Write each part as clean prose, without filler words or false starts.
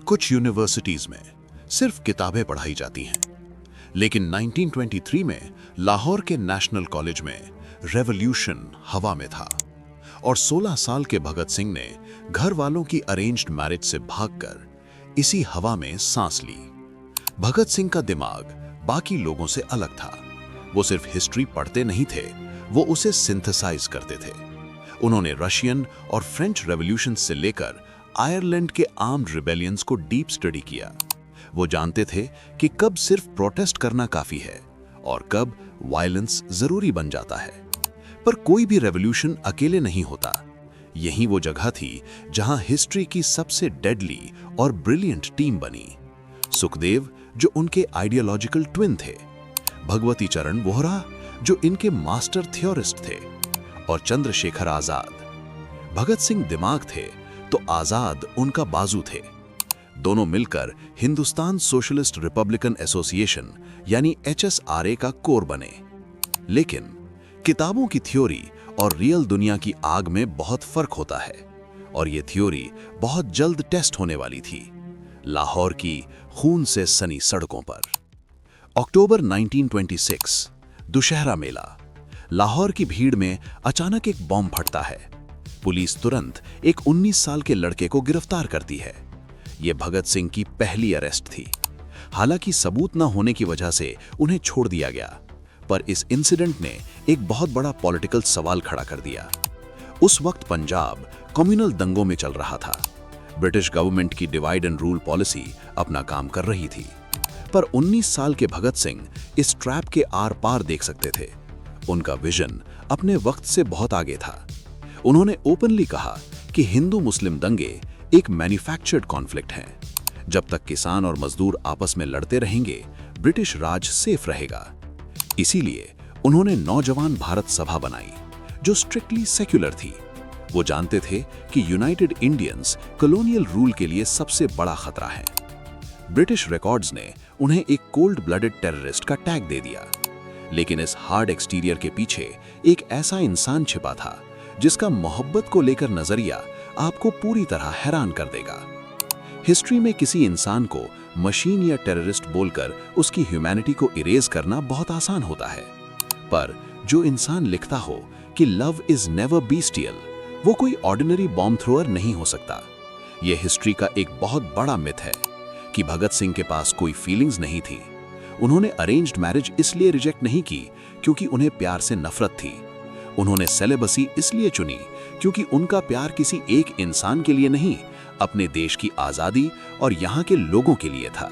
कुछ यूनिवर्सिटीज में सिर्फ किताबें पढ़ाई जाती हैं, लेकिन 1923 में लाहौर के नेशनल कॉलेज में रेवोल्यूशन हवा में था और 16 साल के भगत सिंह ने घर वालों की अरेंज्ड मैरिज से भागकर इसी हवा में सांस ली। भगत सिंह का दिमाग बाकी लोगों से अलग था। वो सिर्फ हिस्ट्री पढ़ते नहीं थे, वो उसे सिंथेसाइज करते थे। उन्होंने रशियन और फ्रेंच रेवोल्यूशन से लेकर आयरलैंड के आर्म्ड रिबेलियंस को डीप स्टडी किया। वो जानते थे कि कब सिर्फ प्रोटेस्ट करना काफी है और कब वायलेंस जरूरी बन जाता है। पर कोई भी रेवोल्यूशन अकेले नहीं होता। यही वो जगह थी जहां हिस्ट्री की सबसे डेडली और ब्रिलियंट टीम बनी। सुखदेव, जो उनके आइडियोलॉजिकल ट्विन थे, भगवती चरण वोहरा, जो इनके मास्टर थ्योरिस्ट थे, और चंद्रशेखर आजाद। भगत सिंह दिमाग थे तो आजाद उनका बाजू थे। दोनों मिलकर हिंदुस्तान सोशलिस्ट रिपब्लिकन एसोसिएशन यानी HSRA का कोर बने। लेकिन किताबों की थ्योरी और रियल दुनिया की आग में बहुत फर्क होता है और ये थ्योरी बहुत जल्द टेस्ट होने वाली थी, लाहौर की खून से सनी सड़कों पर। अक्टूबर 1926, दुशहरा मेला। लाहौर की भीड़ में अचानक एक बॉम्ब फटता है। पुलिस तुरंत एक 19 साल के लड़के को गिरफ्तार करती है। यह भगत सिंह की पहली अरेस्ट थी। हालांकि सबूत न होने की वजह से उन्हें छोड़ दिया गया, पर इस इंसिडेंट ने एक बहुत बड़ा पॉलिटिकल सवाल खड़ा कर दिया। उस वक्त पंजाब कम्युनल दंगों में चल रहा था। ब्रिटिश गवर्नमेंट की डिवाइड एंड रूल पॉलिसी अपना काम कर रही थी, पर 19 साल के भगत सिंह इस ट्रैप के आर पार देख सकते थे। उनका विजन अपने वक्त से बहुत आगे था। उन्होंने ओपनली कहा कि हिंदू मुस्लिम दंगे एक मैन्युफैक्चर्ड कॉन्फ्लिक्ट हैं। जब तक किसान और मजदूर आपस में लड़ते रहेंगे, ब्रिटिश राज सेफ रहेगा। इसीलिए उन्होंने नौजवान भारत सभा बनाई, जो स्ट्रिक्टली सेक्युलर थी। वो जानते थे कि यूनाइटेड इंडियंस कॉलोनियल रूल के लिए सबसे बड़ा खतरा है। ब्रिटिश रिकॉर्ड्स ने उन्हें एक कोल्ड ब्लडेड टेररिस्ट का टैग दे दिया, लेकिन इस हार्ड एक्सटीरियर के पीछे एक ऐसा इंसान छिपा था जिसका मोहब्बत को लेकर नजरिया आपको पूरी तरह हैरान कर देगा। हिस्ट्री में किसी इंसान को मशीन या टेररिस्ट बोलकर उसकी ह्यूमैनिटी को इरेज करना बहुत आसान होता है, पर जो इंसान लिखता हो कि लव इज नेवर बीस्टियल, वो कोई ऑर्डिनरी बॉम्ब थ्रोअर नहीं हो सकता। यह हिस्ट्री का एक बहुत बड़ा मिथ है कि भगत सिंह के पास कोई फीलिंग्स नहीं थी। उन्होंने अरेंज्ड मैरिज इसलिए रिजेक्ट नहीं की क्योंकि उन्हें प्यार से नफरत थी। उन्होंने सेलेबसी इसलिए चुनी क्योंकि उनका प्यार किसी एक इंसान के लिए नहीं, अपने देश की आजादी और यहाँ के लोगों के लिए था।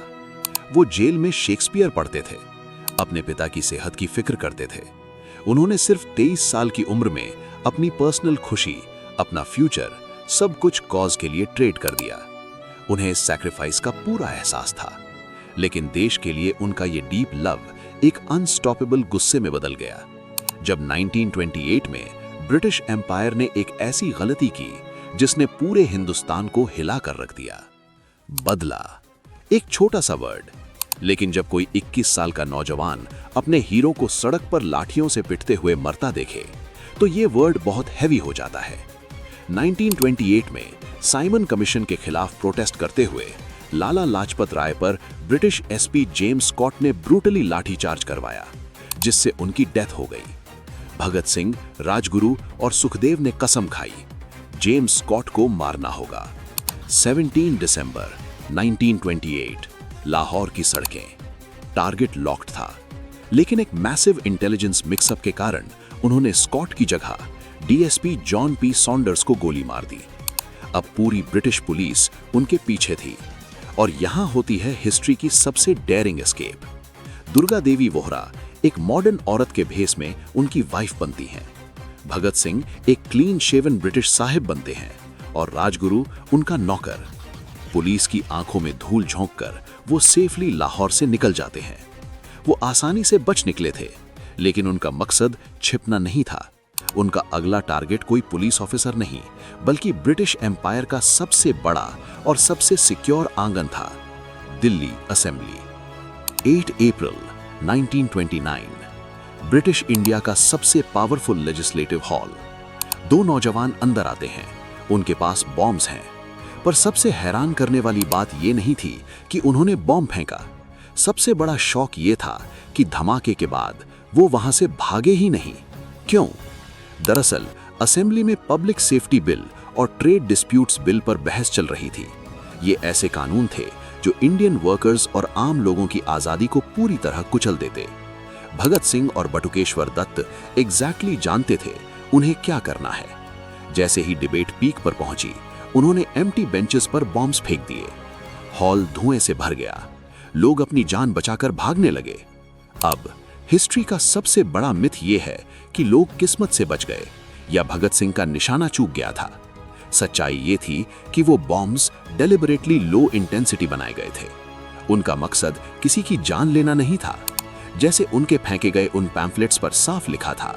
वो जेल में शेक्सपियर पढ़ते थे, अपने पिता की सेहत की फिक्र करते थे। उन्होंने सिर्फ 23 साल की उम्र में अपनी पर्सनल खुशी, अपना फ्यूचर, सब कुछ कॉज के लिए ट्रेड कर दिया। उन्हें इस सैक्रिफाइस का पूरा एहसास था, लेकिन देश के लिए उनका ये डीप लव एक अनस्टॉपेबल गुस्से में बदल गया जब 1928 में ब्रिटिश एम्पायर ने एक ऐसी गलती की जिसने पूरे हिंदुस्तान को हिला कर रख दिया। बदला, एक छोटा सा वर्ड, लेकिन जब कोई 21 साल का नौजवान अपने हीरो को सड़क पर लाठियों से पिटते हुए मरता देखे तो ये वर्ड बहुत हैवी हो जाता है। 1928 में साइमन कमीशन के खिलाफ प्रोटेस्ट करते हुए लाला लाजपत राय पर ब्रिटिश एसपी जेम्स स्कॉट ने ब्रूटली लाठीचार्ज करवाया, जिससे उनकी डेथ हो गई। भगत सिंह, राजगुरु और सुखदेव ने कसम खाई, जेम्स स्कॉट को मारना होगा। 17 दिसंबर 1928, लाहौर की सड़कें। टारगेट लॉक्ड था, लेकिन एक मैसिव इंटेलिजेंस मिक्सअप के कारण उन्होंने स्कॉट की जगह डीएसपी जॉन पी सॉन्डर्स को गोली मार दी। अब पूरी ब्रिटिश पुलिस उनके पीछे थी और यहां होती है हिस्ट्री की सबसे डेयरिंग एस्केप। दुर्गा देवी वोहरा एक मॉडर्न औरत के भेस में उनकी वाइफ बनती हैं। भगत सिंह एक क्लीन शेवन ब्रिटिश साहिब बनते हैं और राजगुरु उनका नौकर। पुलिस की आंखों में धूल झोंककर वो सेफली लाहौर से निकल जाते हैं। वो आसानी से बच निकले थे, लेकिन उनका मकसद छिपना नहीं था। उनका अगला टारगेट कोई पुलिस ऑफिसर नहीं, बल्कि ब्रिटिश एम्पायर का सबसे बड़ा और सबसे सिक्योर आंगन था, दिल्ली असेंबली। 8 अप्रैल 1929, ब्रिटिश इंडिया का सबसे पावरफुल लेजिस्लेटिव हॉल। दो नौजवान अंदर आते हैं, उनके पास बॉम्ब्स हैं। पर सबसे हैरान करने वाली बात ये नहीं थी कि उन्होंने बॉम्ब फेंका। सबसे बड़ा शौक ये था कि धमाके के बाद वो वहां से भागे ही नहीं। क्यों? दरअसल असेंबली में पब्लिक सेफ्टी बिल और ट्रेड डिस्प्यूट्स बिल पर बहस चल रही थी। ये ऐसे कानून थे जो इंडियन वर्कर्स और आम लोगों की आजादी को पूरी तरह कुचल देते। भगत सिंह और बटुकेश्वर दत्त एग्जैक्टली जानते थे उन्हें क्या करना है। जैसे ही डिबेट पीक पर पहुंची, उन्होंने एम्प्टी बेंचेस पर बॉम्ब्स फेंक दिए। हॉल धुएं से भर गया। लोग अपनी जान बचाकर भागने लगे। अब हिस्ट्री का सबसे बड़ा मिथ ये है कि लोग किस्मत से बच गए या भगत सिंह का निशाना चूक गया था। सच्चाई ये थी कि वो बॉम्ब्स डेलिबरेटली लो इंटेंसिटी बनाए गए थे। उनका मकसद किसी की जान लेना नहीं था। जैसे उनके फेंके गए उन पैम्फलेट्स पर साफ लिखा था,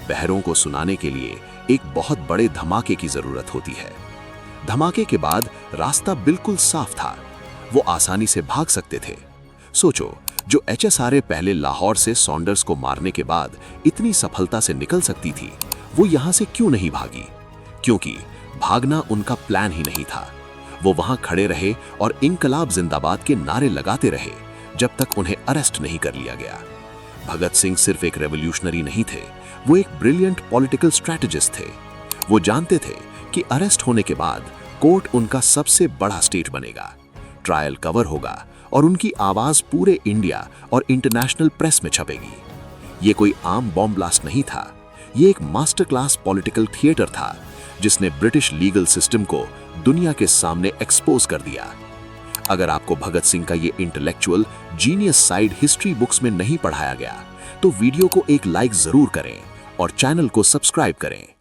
बहरों को सुनाने के लिए एक बहुत बड़े धमाके की जरूरत होती है। धमाके के बाद रास्ता बिल्कुल साफ था। वो आसानी से भाग सकते थे। सोचो, जो HSRA पहले लाहौर से सॉन्डर्स को मारने के बाद इतनी सफलता से निकल सकती थी, वो यहां से क्यों नहीं भागी? क्योंकि भागना उनका प्लान ही नहीं था। वो वहां खड़े रहे और इंकलाब जिंदाबाद के नारे लगाते रहे जब तक उन्हें अरेस्ट नहीं कर लिया गया। भगत सिंह सिर्फ एक रेवोल्यूशनरी नहीं थे, वो एक ब्रिलियंट पॉलिटिकल स्ट्रैटेजिस्ट थे। वो जानते थे कि अरेस्ट होने के बाद कोर्ट उनका सबसे बड़ा स्टेट बनेगा, ट्रायल कवर होगा और उनकी आवाज पूरे इंडिया और इंटरनेशनल प्रेस में छपेगी। ये कोई आम बॉम्ब ब्लास्ट नहीं था, ये एक मास्टर क्लास पॉलिटिकल थिएटर था जिसने ब्रिटिश लीगल सिस्टम को दुनिया के सामने एक्सपोज कर दिया। अगर आपको भगत सिंह का ये intellectual genius side history books में नहीं पढ़ाया गया, तो वीडियो को एक लाइक जरूर करें और चैनल को सब्सक्राइब करें।